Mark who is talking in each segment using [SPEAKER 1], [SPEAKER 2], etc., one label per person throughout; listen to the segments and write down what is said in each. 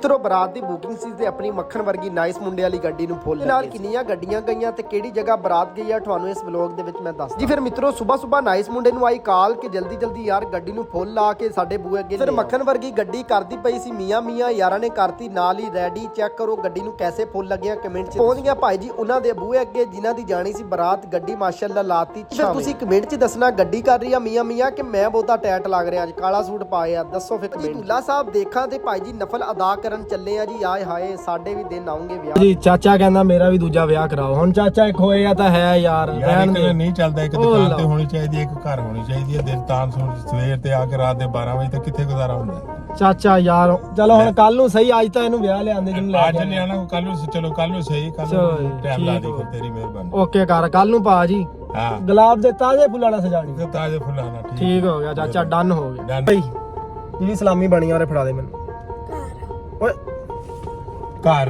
[SPEAKER 1] ਮਿੱਤਰੋ ਬਰਾਤ ਦੀ ਬੁਕਿੰਗ ਸੀ ਤੇ ਆਪਣੀ ਮੱਖਣ ਵਰਗੀ ਨਾਈਸ ਮੁੰਡੇ ਵਾਲੀ ਗੱਡੀ ਨੂੰ ਫੁੱਲ ਨਾਲ ਕਿੰਨੀਆਂ ਗੱਡੀਆਂ ਗਈਆਂ ਤੇ ਕਿਹੜੀ ਜਗ੍ਹਾ ਬਰਾਤ ਗਈ ਆ ਤੁਹਾਨੂੰ ਇਸ ਵਲੌਗ ਦੇ ਵਿੱਚ ਮੈਂ ਦੱਸ ਜੀ। ਫਿਰ ਮਿੱਤਰੋ ਸਵੇਰ ਨਾਈਸ ਮੁੰਡੇ ਨੂੰ ਆਈ ਕਾਲ ਕਿ ਜਲਦੀ ਯਾਰ ਗੱਡੀ ਨੂੰ ਫੁੱਲ ਲਾ ਕੇ ਸਾਡੇ ਬੂਹੇ ਅੱਗੇ ਫਿਰ ਮੱਖਣ ਵਰਗੀ ਗੱਡੀ ਕਰਦੀ ਪਈ ਸੀ ਮੀਆਂ ਯਾਰਾਂ ਨੇ ਕਰਤੀ ਨਾਲ ਹੀ ਰੈਡੀ। ਚੈੱਕ ਕਰੋ ਗੱਡੀ ਨੂੰ ਕੈਸੇ ਫੁੱਲ ਲੱਗਿਆ ਕਮੈਂਟ 'ਚ ਪਹੁੰਚ ਗਿਆ ਭਾਈ ਜੀ ਉਹਨਾਂ ਦੇ ਬੂਹੇ ਅੱਗੇ ਜਿਨ੍ਹਾਂ ਦੀ ਜਾਣੀ ਸੀ ਬਰਾਤ। ਗੱਡੀ ਮਾਸ਼ਾਅੱਲਾ ਲਾਤੀ। ਫਿਰ ਤੁਸੀਂ ਕਮੈਂਟ 'ਚ ਦੱਸਣਾ ਗੱਡੀ ਕਰ ਰਹੀ ਆ ਮੀਆਂ ਕਿ ਮੈਂ ਬਹੁਤਾ ਟੈਟ ਲੱਗ ਰਿਹਾ ਅੱਜ ਕਾਲਾ ਸੂਟ ਪਾਇਆ ਦੱਸੋ ਫਿਰ ਕਮੈਂਟ। ਦੁੱਲਾ ਸਾਹਿਬ ਦੇਖਾਂ ਤੇ ਭਾਈ ਜੀ ਨਫਲ ਅਦਾ ਕਰਨ ਚੱਲੇ ਆ ਜੀ। ਆਏ ਹਾਏ ਸਾਡੇ ਵੀ ਦਿਨ ਆਉਂਗੇ ਵਿਆਹ ਜੀ। ਚਾਚਾ ਕਹਿੰਦਾ ਮੇਰਾ ਵੀ ਦੂਜਾ ਵਿਆਹ ਕਰਾਓ। ਹੁਣ ਚਾਚਾ ਇੱਕ ਹੋਇਆ ਤਾਂ ਹੈ ਯਾਰ
[SPEAKER 2] ਨਹੀਂ ਚੱਲਦਾ। ਇੱਕ ਦੁਕਾਨ ਤੇ ਹੋਣੀ ਚਾਹੀਦੀ ਹੈ, ਇੱਕ ਘਰ ਹੋਣੀ ਚਾਹੀਦੀ ਹੈ। ਦਿਨ ਤਾਂ ਸਵੇਰ ਤੇ ਆ ਕੇ ਰਾਤ ਦੇ 12 ਵਜੇ ਤੱਕ ਕਿੱਥੇ ਗੁਜ਼ਾਰਾ ਹੁੰਦਾ
[SPEAKER 1] ਚਾਚਾ ਯਾਰ। ਚਲੋ ਹੁਣ ਕੱਲ ਨੂੰ ਸਹੀ ਅੱਜ ਤਾਂ ਇਹਨੂੰ ਵਿਆਹ ਲਿਆਂਦੇ ਜਿਹਨੂੰ
[SPEAKER 2] ਅੱਜ ਲਿਆਣਾ ਕੱਲ ਨੂੰ। ਚਲੋ ਕੱਲ ਨੂੰ ਸਹੀ ਕੱਲ ਟਾਈਮ ਲਾ ਦੇ ਤੇਰੀ ਮਿਹਰਬਾਨੀ।
[SPEAKER 1] ਓਕੇ ਕਰ ਕੱਲ ਨੂੰ ਪਾ ਜੀ।
[SPEAKER 2] ਹਾਂ
[SPEAKER 1] ਗੁਲਾਬ ਦੇ ਤਾਜ਼ੇ ਫੁੱਲਾਂ ਨਾਲ ਸਜਾਣੀ।
[SPEAKER 2] ਤਾਜ਼ੇ ਫੁੱਲਾਂ ਨਾਲ
[SPEAKER 1] ਠੀਕ ਹੋ ਗਿਆ ਚਾਚਾ ਡਨ ਹੋ ਗਿਆ। ਜਿਹੜੀ ਸਲਾਮੀ ਬਣੀ ਆ ਉਹਰੇ ਫੜਾ ਦੇ ਮੈਨੂੰ। ਓਏ
[SPEAKER 2] ਘਰ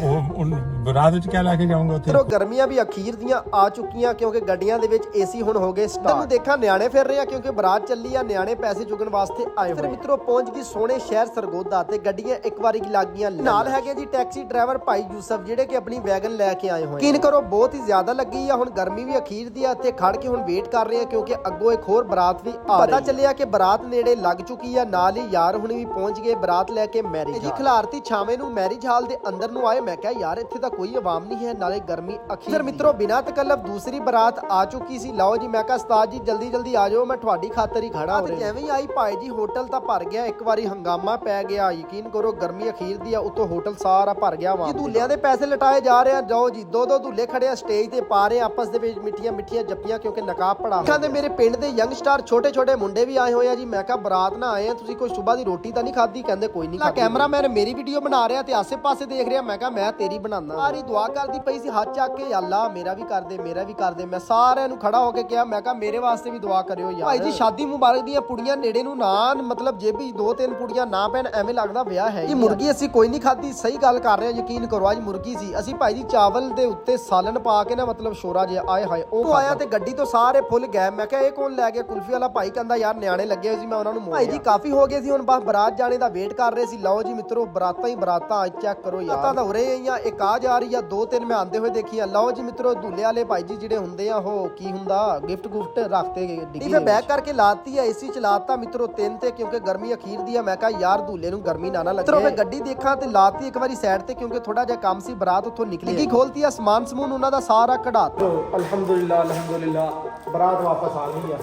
[SPEAKER 2] ਉਹ ਬਰਾਤ ਵਿੱਚ ਕਿਆ ਲੈ ਕੇ ਜਾਊਂਗਾ ਉੱਥੇ।
[SPEAKER 1] ਚਲੋ ਗਰਮੀਆਂ ਵੀ ਅਖੀਰ ਦੀਆਂ ਆ ਚੁੱਕੀਆਂ ਕਿਉਂਕਿ ਗੱਡੀਆਂ ਦੇ ਵਿੱਚ ਏਸੀ ਹੁਣ ਹੋ ਗਏ ਸਟਾਰਟ। ਤੁਹਾਨੂੰ ਦੇਖਾਂ ਨਿਆਣੇ ਫਿਰ ਰਹੇ ਆ ਕਿਉਂਕਿ ਬਰਾਤ ਚੱਲੀ ਆ। ਨਿਆਣੇ ਪੈਸੇ ਚੁਗਣ ਵਾਸਤੇ ਆਏ ਹੋਏ। ਫਿਰ ਮਿੱਤਰੋ ਪਹੁੰਚ ਗਈ ਸੋਹਣੇ ਸ਼ਹਿਰ ਸਰਗੋਦਾ ਤੇ ਗੱਡੀਆਂ ਇੱਕ ਵਾਰੀ ਲੱਗ ਗਈਆਂ। ਨਾਲ ਹੈਗੇ ਜੀ ਟੈਕਸੀ ਡਰਾਈਵਰ ਭਾਈ ਯੂਸਫ ਜਿਹੜੇ ਕਿ ਆਪਣੀ ਵੈਗਨ ਲੈ ਕੇ ਆਏ ਹੋਏ। ਯਕੀਨ ਕਰੋ ਬਹੁਤ ਹੀ ਜ਼ਿਆਦਾ ਲੱਗੀ ਆ। ਹੁਣ ਗਰਮੀ ਵੀ ਅਖੀਰ ਦੀ ਆ ਤੇ ਖੜ ਕੇ ਹੁਣ ਵੇਟ ਕਰ ਰਹੇ ਆ ਕਿਉਂਕਿ ਅੱਗੋਂ ਇੱਕ ਹੋਰ ਬਰਾਤ ਵੀ ਆ ਰਹੀ। ਪਤਾ ਚੱਲਿਆ ਕਿ ਬਰਾਤ ਨੇੜੇ ਲੱਗ ਚੁੱਕੀ ਆ। ਨਾਲ ਹੀ ਯਾਰ ਹੁਣ ਵੀ ਪਹੁੰਚ ਗਏ ਬਰਾਤ ਲੈ ਕੇ ਮੈਰਿਜ ਜੀ। ਖਿਲਾਰਤੀ ਛਾਵੇਂ ਨੂੰ ਮੈਰਿਜ ਹਾਲ ਦੇ ਅੰਦਰ ਨੂੰ ਆਏ। ਮੈਂ ਕਿਹਾ ਯਾਰ ਇੱਥੇ ਤਾਂ ਕੋਈ ਆਵਾਮ ਨਹੀਂ ਹੈ ਨਾਲੇ ਗਰਮੀ ਅਖੀਰ। ਫਿਰ ਮਿੱਤਰੋ ਬਿਨਾਂ ਤਕੱਲਫ ਦੂਸਰੀ ਬਰਾਤ ਆ ਚੁੱਕੀ ਸੀ। ਲਓ ਜੀ ਮੈਂ ਕਿਹਾ ਉਸਤਾਦ ਜੀ ਜਲਦੀ ਆ ਜਾਓ ਮੈਂ ਤੁਹਾਡੀ ਖਾਤਰ ਹੀ ਖੜਾ ਹੋ ਰਿਹਾ। ਜਿਵੇਂ ਹੀ ਆਈ ਭਾਈ ਜੀ ਹੋਟਲ ਤਾਂ ਭਰ ਗਿਆ। ਇੱਕ ਵਾਰੀ ਹੰਗਾਮਾ ਪੈ ਗਿਆ। ਯਕੀਨ ਕਰੋ ਗਰਮੀ ਅਖੀਰ ਦੀ ਆ ਉਤੋਂ ਹੋਟਲ ਸਾਰਾ ਭਰ ਗਿਆ। ਜੀ ਦੁੱਲਿਆਂ ਦੇ ਪੈਸੇ ਲਟਾਏ ਜਾ ਰਹੇ ਆ। ਜਾਓ ਜੀ ਦੋ ਦੁੱਲੇ ਖੜੇ ਆ ਸਟੇਜ ਤੇ ਪਾ ਰਹੇ ਆਪਸ ਦੇ ਵਿੱਚ ਮਿੱਠੀਆਂ ਜੱਪੀਆਂ ਕਿਉਂਕਿ ਨਕਾਬ ਪੜਾ ਕਹਿੰਦੇ ਮੇਰੇ ਪਿੰਡ ਦੇ ਯੰਗਸਟਰ ਛੋਟੇ ਮੁੰਡੇ ਵੀ ਆਏ ਹੋਏ ਆ ਜੀ। ਮੈਂ ਕਿਹਾ ਬਰਾਤ ਨਾ ਆਏ ਆ ਤੁਸੀਂ ਕੋਈ ਸਵੇਰ ਦੀ ਰੋਟੀ ਤਾਂ ਨਹੀਂ ਖਾਧੀ। ਕਹਿੰਦੇ ਕੋਈ ਨਹੀਂ। ਕੈਮਰਾਮੈਨ ਮੇਰੀ ਵੀਡੀਓ ਬਣਾ ਰਿਹਾ ਤੇ ਆਸੇ ਪਾਸੇ ਦੇਖ ਰਿਹਾ। ਮੈਂ ਕਿਹਾ ਮੈਂ ਤੇਰੀ ਬਣਾਉਣਾ। ਸਾਰੀ ਦੁਆ ਕਰਦੀ ਪਈ ਸੀ ਹੱਥ ਚੱਕ ਕੇ ਅੱਲਾ ਮੇਰਾ ਵੀ ਕਰ ਦੇ। ਮੈਂ ਸਾਰਿਆਂ ਨੂੰ ਖੜਾ ਹੋ ਕੇ ਕਿਹਾ ਮੈਂ ਕਿਹਾ ਮੇਰੇ ਵਾਸਤੇ ਵੀ ਦੁਆ ਕਰਿਓ ਯਾਰ। ਭਾਈ ਜੀ ਸ਼ਾਦੀ ਮੁਬਾਰਕ ਦੀਆਂ ਪੁੜੀਆਂ ਨੇੜੇ ਨੂੰ ਨਾ ਮਤਲਬ ਜੇਬੀ 2-3 ਪੁੜੀਆਂ ਨਾ ਪੈਣ ਐਵੇਂ ਲੱਗਦਾ ਵਿਆਹ ਹੈ ਜੀ। ਮੁਰਗੀ ਅਸੀਂ ਕੋਈ ਨਹੀਂ ਖਾਧੀ ਸਹੀ ਗੱਲ ਕਰ ਰਹੇ ਆ ਯਕੀਨ ਕਰੋ ਅੱਜ ਮੁਰਗੀ ਸੀ। ਅਸੀਂ ਭਾਈ ਜੀ ਚਾਵਲ ਦੇ ਉੱਤੇ ਸਾਲਨ ਪਾ ਕੇ ਨਾ ਮਤਲਬ ਸ਼ੋਰਾ ਜਿਹਾ ਆਏ ਹਾਏ ਉਹ ਆਇਆ ਤੇ ਗੱਡੀ ਤੋਂ ਸਾਰੇ ਫੁੱਲ ਗਏ। ਮੈਂ ਕਿਹਾ ਇਹ ਕੌਣ ਲੈ ਗਿਆ ਕੁਲਫੀ ਵਾਲਾ ਭਾਈ ਕਹਿੰਦਾ ਯਾਰ ਨਿਆਣੇ ਲੱਗੇ ਹੋਏ ਸੀ ਮੈਂ ਉਹਨਾਂ ਨੂੰ ਭਾਈ ਜੀ ਕਾਫੀ ਹੋ ਗਏ ਸੀ ਹੁਣ ਬਸ ਬਰਾਤ ਜਾਣੇ ਦਾ ਵੇਟ ਕਰ ਰਹੇ ਸੀ। ਲਓ ਜੀ ਮਿੱਤਰੋ ਬਰਾਤਾਂ ਅੱਜ ਚੈੱਕ ਕਰੋ ਯਾਰ। ਤਾਂ ਉਰੇ ਆਈਆਂ ਇੱਕ ਆ ਜਾ ਰਹੀ ਆ 2-3 ਮੈਂ ਆਂਦੇ ਹੋਏ ਦੇਖੀਆਂ। ਲਓ ਜੀ ਮਿੱਤਰੋ ਦੁੱਲੇ ਵਾਲੇ ਭਾਈ ਜੀ ਜਿਹੜੇ ਹੁੰਦੇ ਆ ਉਹ ਕੀ ਹੁੰਦਾ ਗਿਫਟ ਗੁਫਟ ਰੱਖਤੇ ਡਿੱਗੀ ਫਿਰ ਬੈਕ ਕਰਕੇ ਲਾਤੀ ਆ ਏਸੀ ਚਲਾਤਾ ਮਿੱਤਰੋ 3 ਤੇ ਕਿਉਂਕਿ ਗਰਮੀ ਅਖੀਰ ਦੀ ਆ। ਮੈਂ ਕਿਹਾ ਯਾਰ ਦੁੱਲੇ ਨੂੰ ਗਰਮੀ ਨਾ ਲੱਗੇ। ਮਿੱਤਰੋ ਮੈਂ ਗੱਡੀ ਦੇਖਾਂ ਤੇ ਲਾਤੀ ਇੱਕ ਵਾਰੀ ਸਾਈਡ ਤੇ ਕਿਉਂਕਿ ਥੋੜਾ ਜਿਹਾ ਕੰਮ ਸੀ। ਬਰਾਤ ਉੱਥੋਂ ਨਿਕਲੀ ਕੀ ਖੋਲਤੀ ਆ ਸਮਾਨ ਸਮੂਨ ਉਹਨਾਂ ਦਾ ਸਾਰਾ ਕਢਾਤਾ। ਅਲਹਮਦੁਲਿਲਾ ਬਰਾਤ ਵਾਪਸ ਆ ਗਈ ਆ।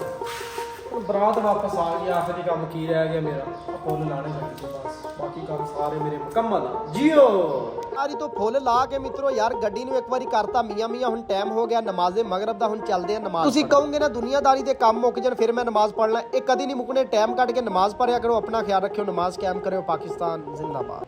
[SPEAKER 1] ਬਰਾਤ ਵਾਪਸ ਆ ਗਈ। ਆਖਰੀ ਕੰਮ ਕੀ ਰਹਿ ਗਿਆ ਮੇਰਾ ਫੁੱਲ ਲਾਣੇ ਚਾਹੀਦੇ ਬਸ ਬਾਕੀ ਕੰਮ ਸਾਰੇ ਮੇਰੇ ਮੁਕੰਮਲ ਆ ਜੀਓ। ਸਾਰੀ ਤੋਂ ਫੁੱਲ ਲਾ ਕੇ ਮਿੱਤਰੋ ਯਾਰ ਗੱਡੀ ਨੂੰ ਇੱਕ ਵਾਰੀ ਕਰਤਾ ਮੀਆਂ ਹੁਣ ਟਾਈਮ ਹੋ ਗਿਆ ਨਮਾਜ਼ੇ ਮਗਰਬ ਦਾ। ਹੁਣ ਚੱਲਦੇ ਆ ਨਮਾਜ਼। ਤੁਸੀਂ ਕਹੋਗੇ ਨਾ ਦੁਨੀਆਦਾਰੀ ਦੇ ਕੰਮ ਮੁੱਕ ਜਾਣ ਫਿਰ ਮੈਂ ਨਮਾਜ਼ ਪੜ੍ਹਨਾ। ਇਹ ਕਦੀ ਨਹੀਂ ਮੁੱਕਣੇ। ਟਾਈਮ ਕੱਢ ਕੇ ਨਮਾਜ਼ ਪੜ੍ਹਿਆ ਕਰੋ। ਆਪਣਾ ਖਿਆਲ ਰੱਖਿਓ। ਨਮਾਜ਼ ਕਾਇਮ ਕਰਿਓ। ਪਾਕਿਸਤਾਨ ਜ਼ਿੰਦਾਬਾਦ।